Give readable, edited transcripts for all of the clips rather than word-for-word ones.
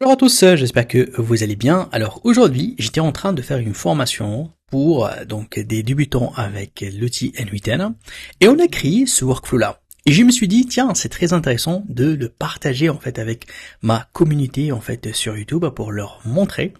Bonjour à tous, j'espère que vous allez bien. Alors aujourd'hui, j'étais en train de faire une formation pour donc des débutants avec l'outil N8N et on a créé ce workflow-là. Et je me suis dit, tiens, c'est très intéressant de le partager en fait avec ma communauté en fait sur YouTube pour leur montrer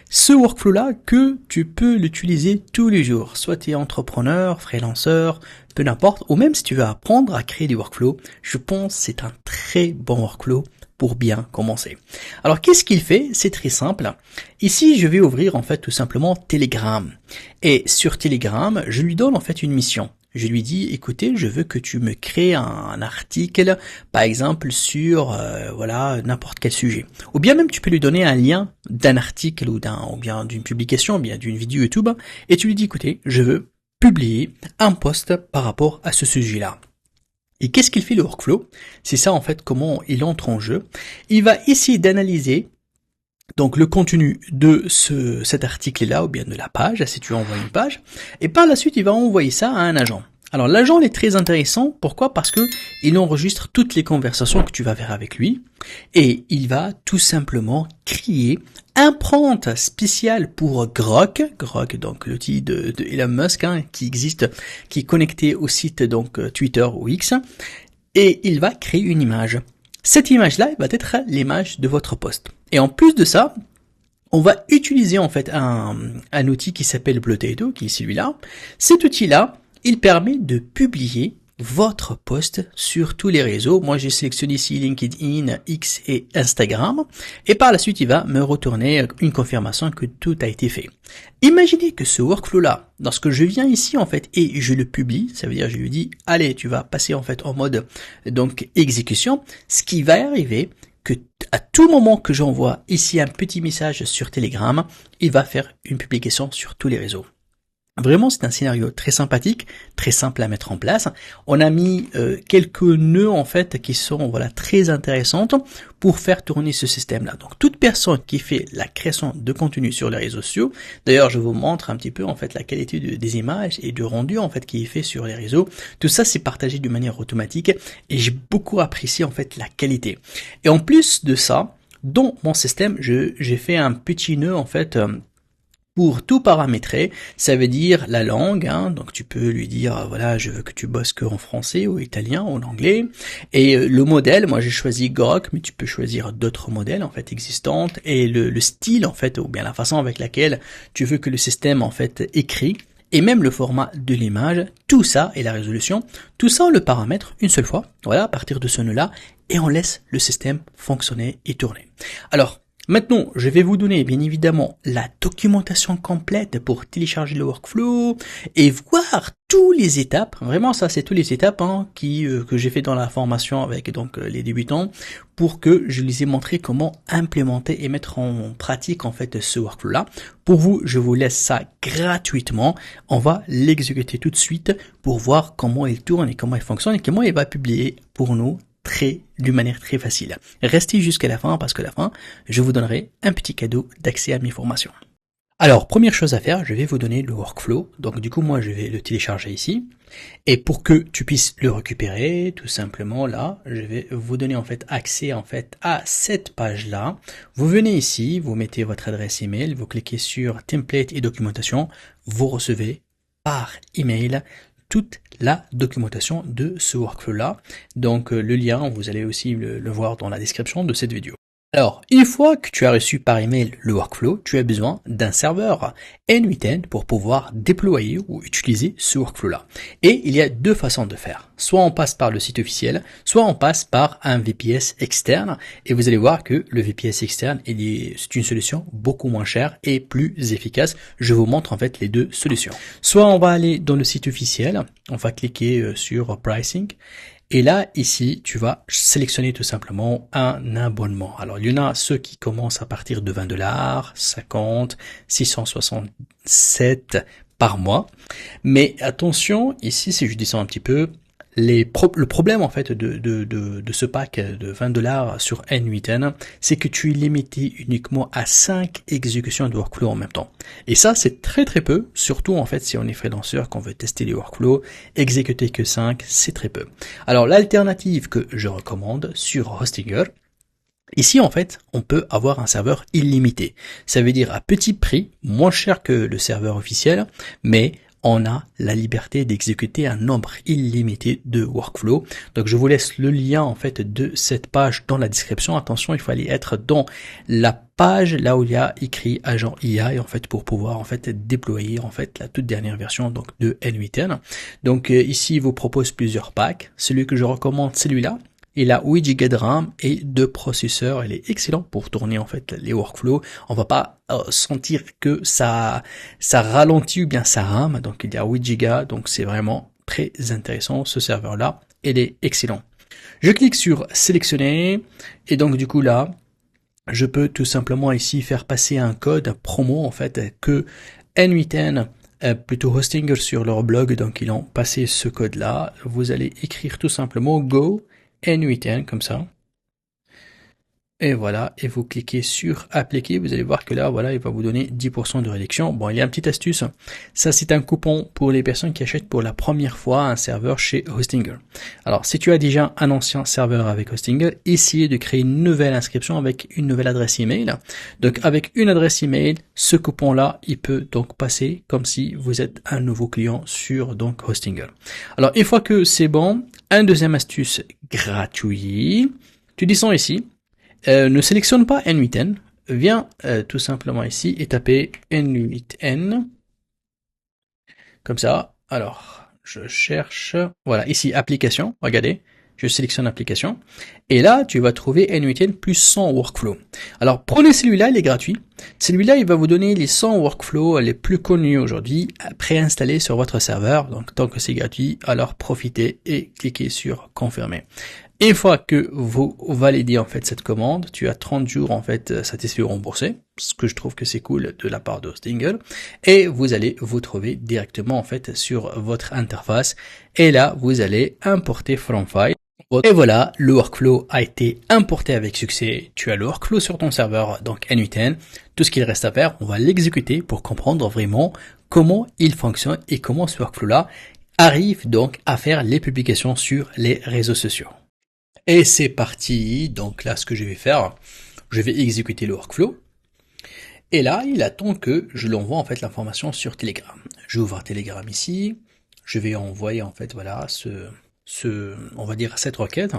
ce workflow-là que tu peux l'utiliser tous les jours. Soit tu es entrepreneur, freelanceur, peu n'importe, ou même si tu veux apprendre à créer des workflows, je pense que c'est un très bon workflow pour bien commencer. Alors qu'est-ce qu'il fait? C'est très simple. Ici, je vais ouvrir en fait tout simplement Telegram. Et sur Telegram, je lui donne en fait une mission. Je lui dis, écoutez, je veux que tu me crées un article, par exemple sur voilà n'importe quel sujet. Ou bien même tu peux lui donner un lien d'un article ou bien d'une publication, ou bien d'une vidéo YouTube, et tu lui dis, écoutez, je veux publier un post par rapport à ce sujet-là. Et qu'est-ce qu'il fait le workflow? C'est ça en fait comment il entre en jeu. Il va essayer d'analyser donc le contenu de cet article-là ou bien de la page, si tu envoies une page, et par la suite il va envoyer ça à un agent. Alors l'agent est très intéressant, pourquoi? Parce que il enregistre toutes les conversations que tu vas faire avec lui et il va tout simplement créer un prompt spécial pour Grok, donc l'outil de Elon Musk qui existe, qui est connecté au site donc Twitter ou X, et il va créer une image. Cette image-là va être l'image de votre post. Et en plus de ça, on va utiliser en fait un outil qui s'appelle Potato, qui est celui-là. Cet outil-là, il permet de publier votre post sur tous les réseaux. Moi, j'ai sélectionné ici LinkedIn, X et Instagram. Et par la suite, il va me retourner une confirmation que tout a été fait. Imaginez que ce workflow-là, lorsque je viens ici, en fait, et je le publie, ça veut dire, je lui dis, allez, tu vas passer, en fait, en mode, donc, exécution. Ce qui va arriver, que à tout moment que j'envoie ici un petit message sur Telegram, il va faire une publication sur tous les réseaux. Vraiment, c'est un scénario très sympathique, très simple à mettre en place. On a mis quelques nœuds en fait qui sont voilà très intéressantes pour faire tourner ce système-là. Donc toute personne qui fait la création de contenu sur les réseaux sociaux, d'ailleurs je vous montre un petit peu en fait la qualité des images et du rendu en fait qui est fait sur les réseaux. Tout ça c'est partagé de manière automatique et j'ai beaucoup apprécié en fait la qualité. Et en plus de ça, dans mon système, j'ai fait un petit nœud en fait. Pour tout paramétrer, ça veut dire la langue, donc tu peux lui dire, voilà, je veux que tu bosses que en français ou italien ou en anglais. Et le modèle, moi j'ai choisi Grok, mais tu peux choisir d'autres modèles en fait existantes. Et le style en fait, ou bien la façon avec laquelle tu veux que le système en fait écrit. Et même le format de l'image, tout ça et la résolution, tout ça on le paramètre une seule fois, voilà, à partir de ce nœud-là, et on laisse le système fonctionner et tourner. Alors, maintenant, je vais vous donner bien évidemment la documentation complète pour télécharger le workflow et voir tous les étapes. Vraiment, ça c'est toutes les étapes que j'ai fait dans la formation avec donc les débutants pour que je les ai montré comment implémenter et mettre en pratique en fait ce workflow-là. Pour vous, je vous laisse ça gratuitement. On va l'exécuter tout de suite pour voir comment il tourne et comment il fonctionne et comment il va publier pour nous d'une manière très facile. Restez jusqu'à la fin parce qu'à la fin, je vous donnerai un petit cadeau d'accès à mes formations. Alors, première chose à faire, je vais vous donner le workflow. Donc du coup, moi, je vais le télécharger ici. Et pour que tu puisses le récupérer, tout simplement, là, je vais vous donner en fait accès en fait à cette page-là. Vous venez ici, vous mettez votre adresse email, vous cliquez sur template et documentation, vous recevez par email toute la documentation de ce workflow-là. Donc le lien, vous allez aussi le voir dans la description de cette vidéo. Alors, une fois que tu as reçu par email le workflow, tu as besoin d'un serveur N8N pour pouvoir déployer ou utiliser ce workflow-là. Et il y a deux façons de faire. Soit on passe par le site officiel, soit on passe par un VPS externe. Et vous allez voir que le VPS externe, c'est une solution beaucoup moins chère et plus efficace. Je vous montre en fait les deux solutions. Soit on va aller dans le site officiel, on va cliquer sur Pricing. Et là, ici, tu vas sélectionner tout simplement un abonnement. Alors, il y en a ceux qui commencent à partir de $20, 50, 667 par mois. Mais attention, ici, si je descends un petit peu, le problème en fait de ce pack de $20 sur N8N, c'est que tu es limité uniquement à 5 exécutions de workflow en même temps. Et ça, c'est très très peu, surtout en fait si on est freelanceur, qu'on veut tester les workflows, exécuter que 5, c'est très peu. Alors l'alternative que je recommande sur Hostinger, Ici, en fait, on peut avoir un serveur illimité. Ça veut dire à petit prix, moins cher que le serveur officiel, mais on a la liberté d'exécuter un nombre illimité de workflows. Donc, je vous laisse le lien, en fait, de cette page dans la description. Attention, il faut aller être dans la page là où il y a écrit agent IA, et en fait, pour pouvoir, en fait, déployer, en fait, la toute dernière version, donc, de N8N. Donc, ici, il vous propose plusieurs packs. Celui que je recommande, celui-là. Il a 8 Go de RAM et 2 processeurs. Il est excellent pour tourner en fait les workflows. On va pas sentir que ça ralentit ou bien ça rame. Donc il y a 8 Go, donc c'est vraiment très intéressant ce serveur-là. Il est excellent. Je clique sur sélectionner et donc du coup là, je peux tout simplement ici faire passer un code promo en fait que N8N plutôt Hostinger sur leur blog, donc ils ont passé ce code là. Vous allez écrire tout simplement Go N8N comme ça. Et voilà, et vous cliquez sur appliquer, vous allez voir que là, voilà, il va vous donner 10% de réduction. Bon, il y a une petite astuce. Ça, c'est un coupon pour les personnes qui achètent pour la première fois un serveur chez Hostinger. Alors, si tu as déjà un ancien serveur avec Hostinger, essayez de créer une nouvelle inscription avec une nouvelle adresse email. Donc, avec une adresse email, ce coupon-là, il peut donc passer comme si vous êtes un nouveau client sur donc Hostinger. Alors, une fois que c'est bon, un deuxième astuce gratuit. Tu descends ici. Ne sélectionne pas N8N, viens tout simplement ici et taper N8N, comme ça. Alors, je cherche, voilà, ici, application, regardez, je sélectionne application, et là, tu vas trouver N8N plus 100 workflows. Alors, prenez celui-là, il est gratuit. Celui-là, il va vous donner les 100 workflows les plus connus aujourd'hui, préinstallés sur votre serveur. Donc, tant que c'est gratuit, alors profitez et cliquez sur confirmer. Une fois que vous validez en fait cette commande, tu as 30 jours en fait satisfait ou remboursé, ce que je trouve que c'est cool de la part de Hostinger, et vous allez vous trouver directement en fait sur votre interface, et là vous allez importer from file. Et voilà, le workflow a été importé avec succès. Tu as le workflow sur ton serveur, donc N8N. Tout ce qu'il reste à faire, on va l'exécuter pour comprendre vraiment comment il fonctionne et comment ce workflow-là arrive donc à faire les publications sur les réseaux sociaux. Et c'est parti, donc là ce que je vais faire, je vais exécuter le workflow, et là il attend que je l'envoie en fait l'information sur Telegram. Je vais ouvrir Telegram ici, je vais envoyer en fait voilà on va dire cette requête,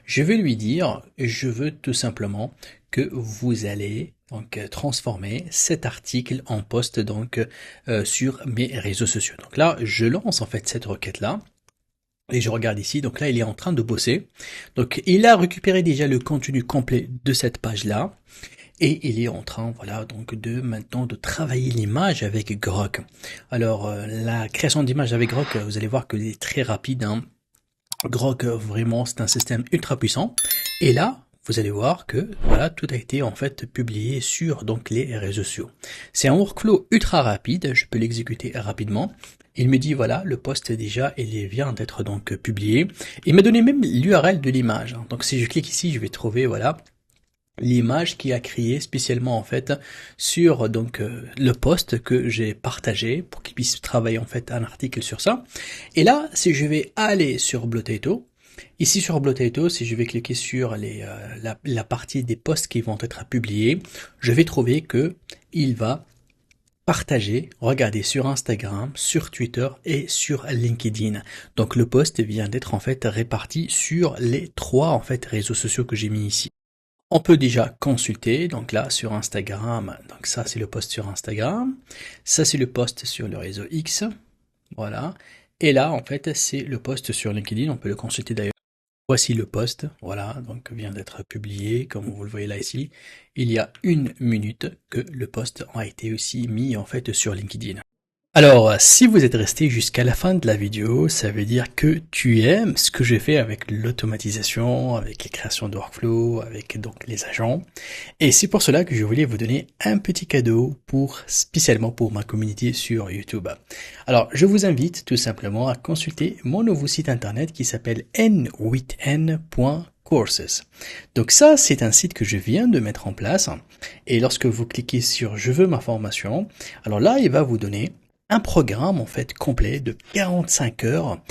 je vais lui dire, je veux tout simplement que vous allez donc transformer cet article en post donc sur mes réseaux sociaux. Donc là je lance en fait cette requête là. Et je regarde ici, donc là il est en train de bosser. Donc il a récupéré déjà le contenu complet de cette page-là. Et il est en train, voilà, donc maintenant de travailler l'image avec Grok. Alors la création d'image avec Grok, vous allez voir que c'est très rapide. Hein. Grok, vraiment, c'est un système ultra puissant. Et là, vous allez voir que voilà, tout a été en fait publié sur donc les réseaux sociaux. C'est un workflow ultra rapide, je peux l'exécuter rapidement. Il me dit voilà, le post déjà, il vient d'être donc publié. Il m'a donné même l'URL de l'image. Donc si je clique ici, je vais trouver voilà l'image qui a créé spécialement en fait sur donc le post que j'ai partagé pour qu'il puisse travailler en fait un article sur ça. Et là, si je vais aller sur Blotito, ici sur Blotito, si je vais cliquer sur la partie des posts qui vont être publiés, je vais trouver que il va partager, regardez sur Instagram, sur Twitter et sur LinkedIn. Donc le post vient d'être en fait réparti sur les 3 en fait réseaux sociaux que j'ai mis ici. On peut déjà consulter, donc là sur Instagram, donc ça c'est le post sur Instagram, ça c'est le post sur le réseau X, voilà, et là en fait c'est le post sur LinkedIn, on peut le consulter d'ailleurs. Voici le post, voilà, donc vient d'être publié, comme vous le voyez là ici, il y a 1 minute que le post a été aussi mis en fait sur LinkedIn. Alors, si vous êtes resté jusqu'à la fin de la vidéo, ça veut dire que tu aimes ce que j'ai fait avec l'automatisation, avec les créations de workflow, avec donc les agents. Et c'est pour cela que je voulais vous donner un petit cadeau spécialement pour ma communauté sur YouTube. Alors, je vous invite tout simplement à consulter mon nouveau site internet qui s'appelle n8n.courses. Donc ça, c'est un site que je viens de mettre en place. Et lorsque vous cliquez sur « Je veux ma formation », alors là, il va vous donner un programme en fait complet de 45 heures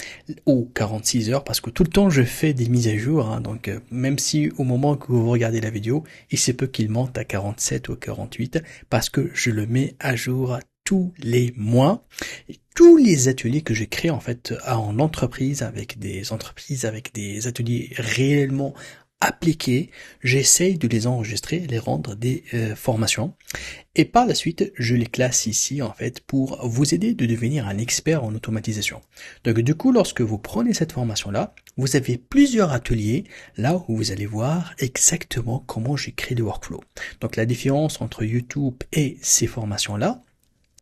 ou 46 heures parce que tout le temps je fais des mises à jour, hein, donc même si au moment que vous regardez la vidéo, il se peut qu'il monte à 47 ou 48 parce que je le mets à jour tous les mois. Et tous les ateliers que j'ai créés en fait en entreprise avec des ateliers réellement appliqués, j'essaye de les enregistrer, les rendre des formations. Et par la suite, je les classe ici en fait pour vous aider de devenir un expert en automatisation. Donc du coup, lorsque vous prenez cette formation-là, vous avez plusieurs ateliers là où vous allez voir exactement comment j'ai créé le workflow. Donc la différence entre YouTube et ces formations-là,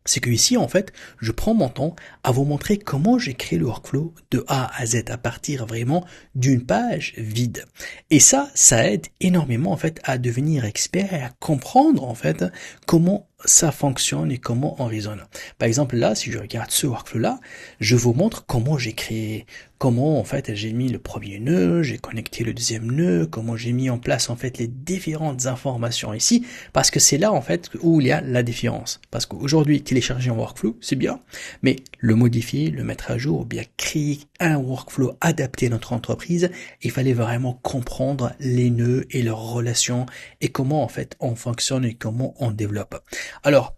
c'est que ici, en fait, je prends mon temps à vous montrer comment j'ai créé le workflow de A à Z à partir vraiment d'une page vide. Et ça aide énormément, en fait, à devenir expert et à comprendre, en fait, comment ça fonctionne et comment on raisonne. Par exemple, là, si je regarde ce workflow-là, je vous montre comment j'ai créé, comment, en fait, j'ai mis le premier nœud, j'ai connecté le deuxième nœud, comment j'ai mis en place, en fait, les différentes informations ici, parce que c'est là, en fait, où il y a la différence. Parce qu'aujourd'hui, télécharger un workflow, c'est bien, mais le modifier, le mettre à jour, ou bien créer un workflow adapté à notre entreprise, il fallait vraiment comprendre les nœuds et leurs relations et comment, en fait, on fonctionne et comment on développe. Alors,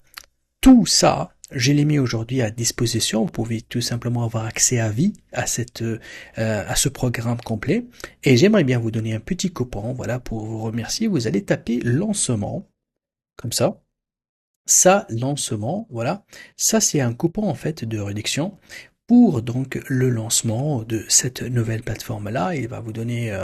tout ça, je l'ai mis aujourd'hui à disposition. Vous pouvez tout simplement avoir accès à vie à à ce programme complet. Et j'aimerais bien vous donner un petit coupon, voilà, pour vous remercier. Vous allez taper lancement, comme ça. Ça, lancement, voilà. Ça, c'est un coupon en fait de réduction pour donc le lancement de cette nouvelle plateforme-là. Il va vous donner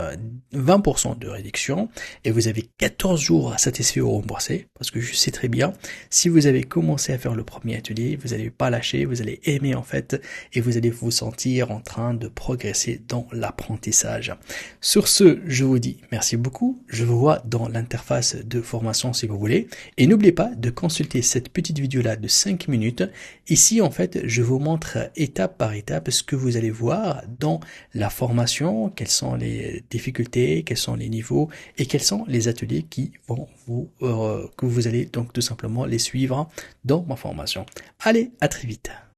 20% de réduction et vous avez 14 jours à satisfaire ou rembourser parce que je sais très bien, si vous avez commencé à faire le premier atelier, vous n'allez pas lâcher, vous allez aimer en fait et vous allez vous sentir en train de progresser dans l'apprentissage. Sur ce, je vous dis merci beaucoup. Je vous vois dans l'interface de formation si vous voulez et n'oubliez pas de consulter cette petite vidéo-là de 5 minutes. Ici, en fait, je vous montre étape par étape ce que vous allez voir dans la formation, quelles sont les difficultés, quels sont les niveaux et quels sont les ateliers qui vont que vous allez donc tout simplement les suivre dans ma formation. Allez, à très vite.